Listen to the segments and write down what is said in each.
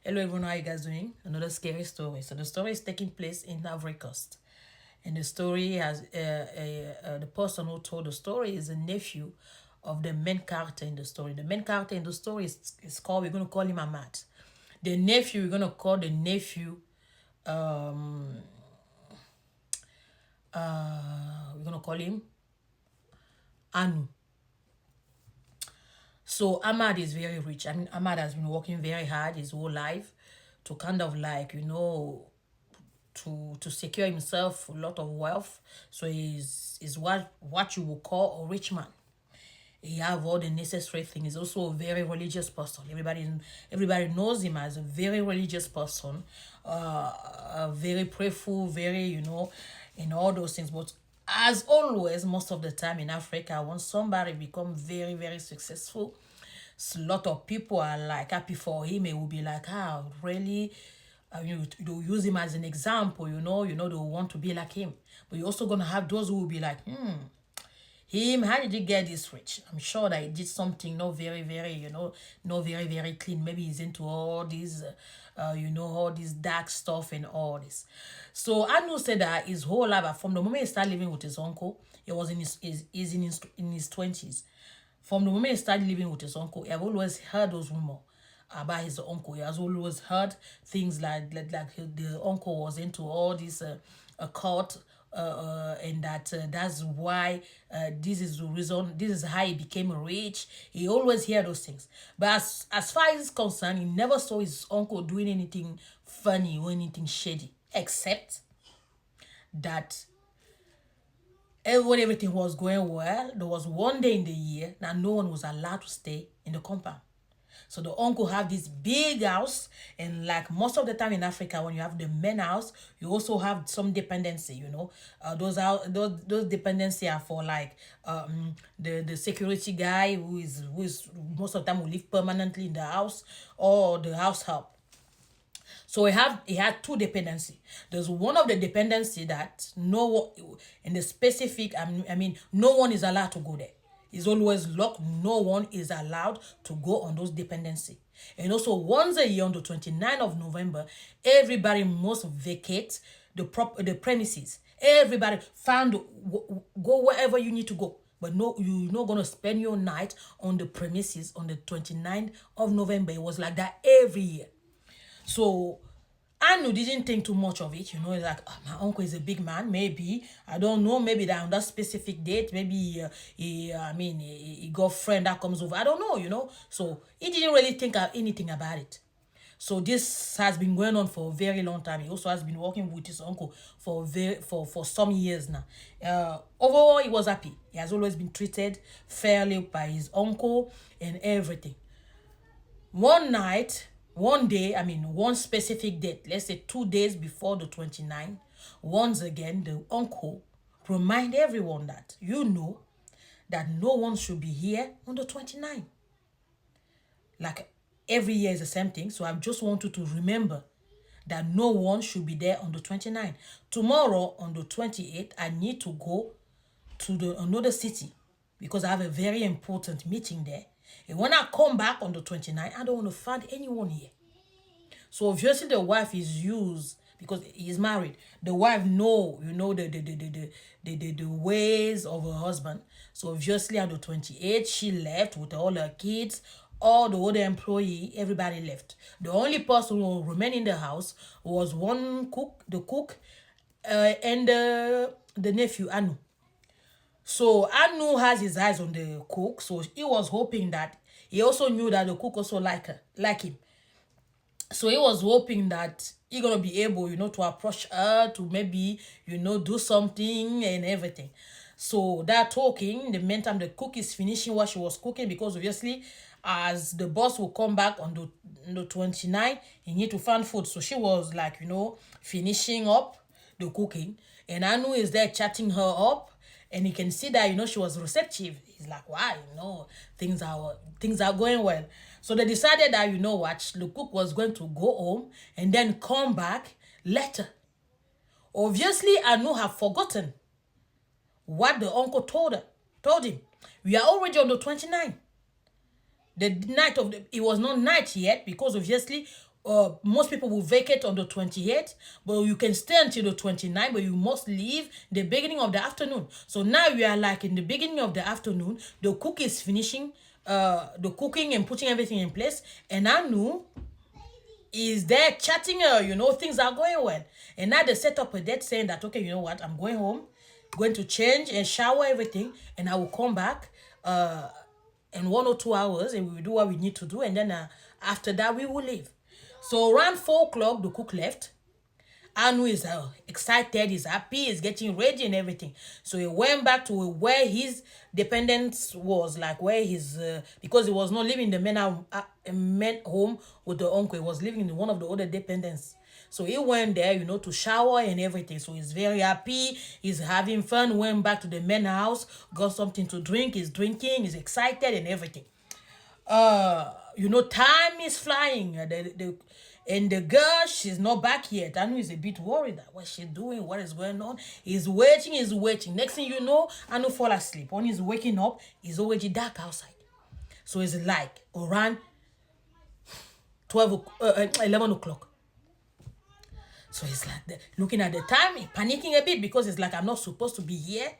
Hello everyone, how you guys doing? Another scary story. So the story is taking place in Ivory Coast. And the story has, the person who told the story is a nephew of the main character in the story. The main character in the story is called, we're going to call him Hamad. The nephew, we're going to call the nephew, um, we're going to call him Anu. So Ahmad is very rich. I mean, Ahmad has been working very hard his whole life to kind of like, to secure himself a lot of wealth. So he's what you would call a rich man. He have all the necessary things. He's also a very religious person. Everybody knows him as a very religious person, very prayerful, very in all those things. But as always, most of the time in Africa, when somebody become very very successful, a lot of people are like happy for him. It will be like, really? You use him as an example, they want to be like him. But you're also gonna have those who will be like, him, how did he get this rich? I'm sure that he did something not very, very, not very, very clean. Maybe he's into all these, all this dark stuff and all this. So Anu said that his whole life, from the moment he started living with his uncle, he was in his 20s. From the moment he started living with his uncle, I've always heard those rumors about his uncle. He has always heard things like the uncle was into all this occult, and that's why this is the reason. This is how he became rich. He always hear those things. But as far as he's concerned, he never saw his uncle doing anything funny or anything shady, except that when everything was going well, there was one day in the year that no one was allowed to stay in the compound. So the uncle have this big house, and like most of the time in Africa, when you have the main house, you also have some dependency. Those dependency are for like the security guy who is most of the time will live permanently in the house, or the house help. So he had two dependency. There's one of the dependency that in the specific, no one is allowed to go there. It's always locked. No one is allowed to go on those dependency. And also once a year on the 29th of November, everybody must vacate the premises. Everybody go wherever you need to go. But no, you're not going to spend your night on the premises on the 29th of November. It was like that every year. So Anu didn't think too much of it, It's like, my uncle is a big man. Maybe I don't know. Maybe that on that specific date, maybe he got a friend that comes over. I don't know, So he didn't really think of anything about it. So this has been going on for a very long time. He also has been working with his uncle for some years now. Overall, he was happy. He has always been treated fairly by his uncle and everything. One day, one specific date, let's say 2 days before the 29th, once again, the uncle remind everyone that that no one should be here on the 29th. Like every year is the same thing. So I just want you to remember that no one should be there on the 29th. Tomorrow on the 28th, I need to go to another city because I have a very important meeting there. And when I come back on the 29th, I don't want to find anyone here. So obviously the wife is used because he's married. The wife know, the ways of her husband. So obviously on the 28th, she left with all her kids, all the other employee, everybody left. The only person who remained in the house was the cook, and the nephew, Anu. So Anu has his eyes on the cook, so he was hoping that he also knew that the cook also like him. So he was hoping that he gonna be able, to approach her to maybe, do something and everything. So they're talking. The meantime, the cook is finishing what she was cooking because obviously, as the boss will come back on the 29th, he need to find food. So she was like, finishing up the cooking, and Anu is there chatting her up. And you can see that, she was receptive. He's like, wow, things are going well. So they decided that, what, the cook was going to go home and then come back later. Obviously, Anu have forgotten what the uncle told him. We are already on the 29th. The night of it was not night yet, because obviously most people will vacate on the 28th, but you can stay until the 29th, but you must leave the beginning of the afternoon. So now we are like in the beginning of the afternoon, the cook is finishing the cooking and putting everything in place, and Anu is there chatting her, things are going well. And now they set up a date saying that, okay, you know what, I'm going home, going to change and shower everything, and I will come back in 1 or 2 hours, and we will do what we need to do, and then after that we will leave. So around 4 o'clock, the cook left. Anu is excited, he's happy, he's getting ready and everything. So he went back to where his dependence was, like where his, because he was not living in the men home with the uncle, he was living in one of the other dependents. So he went there, to shower and everything. So he's very happy, he's having fun, went back to the men house, got something to drink, he's drinking, he's excited and everything. Time is flying. And the girl, she's not back yet. Anu is a bit worried that what she's doing, what is going on. He's waiting. Next thing you know, Anu fall asleep. When he's waking up, it's already dark outside. So it's like around 11 o'clock. So he's like looking at the time, panicking a bit, because it's like, I'm not supposed to be here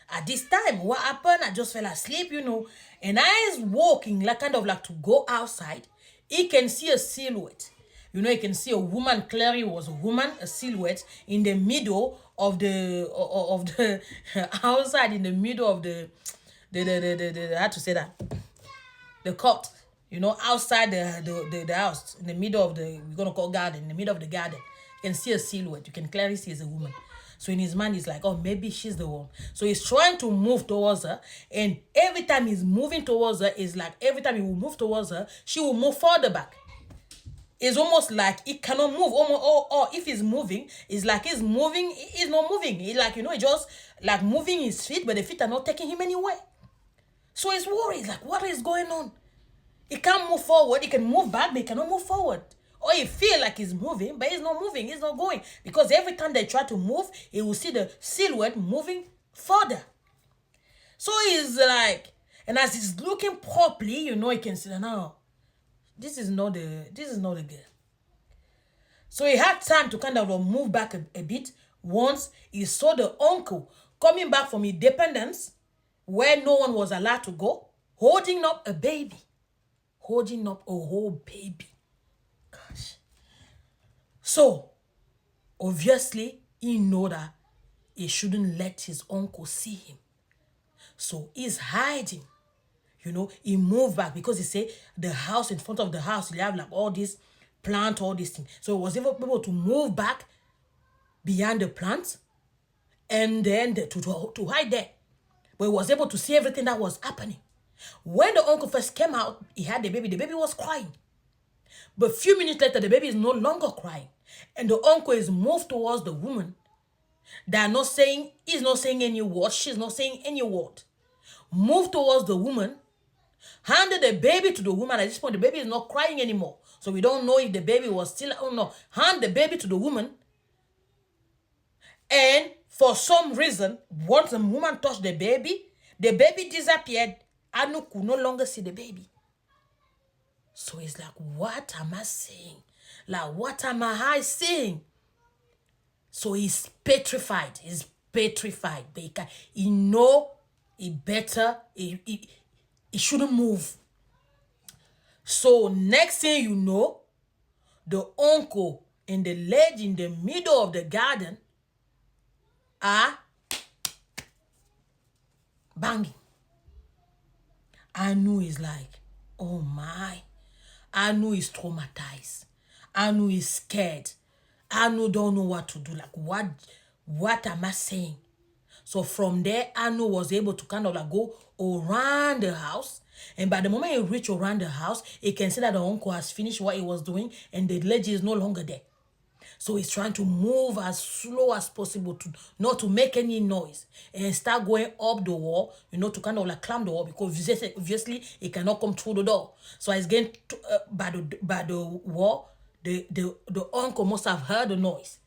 at this time. What happened? I just fell asleep, And I was walking, like kind of like to go outside. He can see a silhouette. You can see a woman. Clearly it was a woman, a silhouette in the middle of the outside, in the middle of the how to say that, the court. Outside the house, in the middle of we're gonna call garden, in the middle of the garden. You can see a silhouette. You can clearly see it's a woman. So in his mind, he's like, oh, maybe she's the one. So he's trying to move towards her. And every time he's moving towards her, it's like every time he will move towards her, she will move further back. It's almost like he cannot move. Or if he's moving, it's like he's moving, he's not moving. He's like, just like moving his feet, but the feet are not taking him anywhere. So he's worried. He's like, what is going on? He can't move forward. He can move back, but he cannot move forward. Or he feel like he's moving, but he's not moving. He's not going. Because every time they try to move, he will see the silhouette moving further. So he's like, and as he's looking properly, he can see, no, this is not the girl. So he had time to kind of move back a bit once he saw the uncle coming back from independence, where no one was allowed to go, holding up a baby. Holding up a whole baby. Gosh. So, obviously, he know that he shouldn't let his uncle see him. So, he's hiding. He moved back because he said the house, in front of the house, you have like all this plant, all these things. So, he was able to move back behind the plants and then to hide there. But he was able to see everything that was happening. When the uncle first came out, he had the baby. The baby was crying. But a few minutes later, the baby is no longer crying. And the uncle is moved towards the woman. He's not saying any word. She's not saying any word. Moved towards the woman. Handed the baby to the woman. At this point, the baby is not crying anymore. So we don't know if the baby was still, no. Hand the baby to the woman. And for some reason, once the woman touched the baby disappeared. Anu could no longer see the baby. So he's like, what am I saying? Like, what am I saying? So he's petrified. But he know he better, he shouldn't move. So next thing you know, the uncle and the lady in the middle of the garden are banging. Anu is like, oh my. Anu is traumatized. Anu is scared. Anu don't know what to do. Like, what am I saying? So from there, Anu was able to kind of like go around the house. And by the moment he reached around the house, he can see that the uncle has finished what he was doing and the lady is no longer there. So he's trying to move as slow as possible to not to make any noise and start going up the wall, to kind of like climb the wall, because obviously he cannot come through the door. So he's getting by the wall. The uncle must have heard the noise.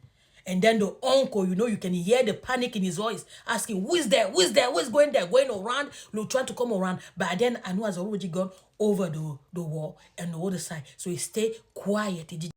And then the uncle, you can hear the panic in his voice, asking, who is there? Who is there? Who is going there? Going around, trying to come around. But then Anu has already gone over the wall and the other side. So he stay quiet. He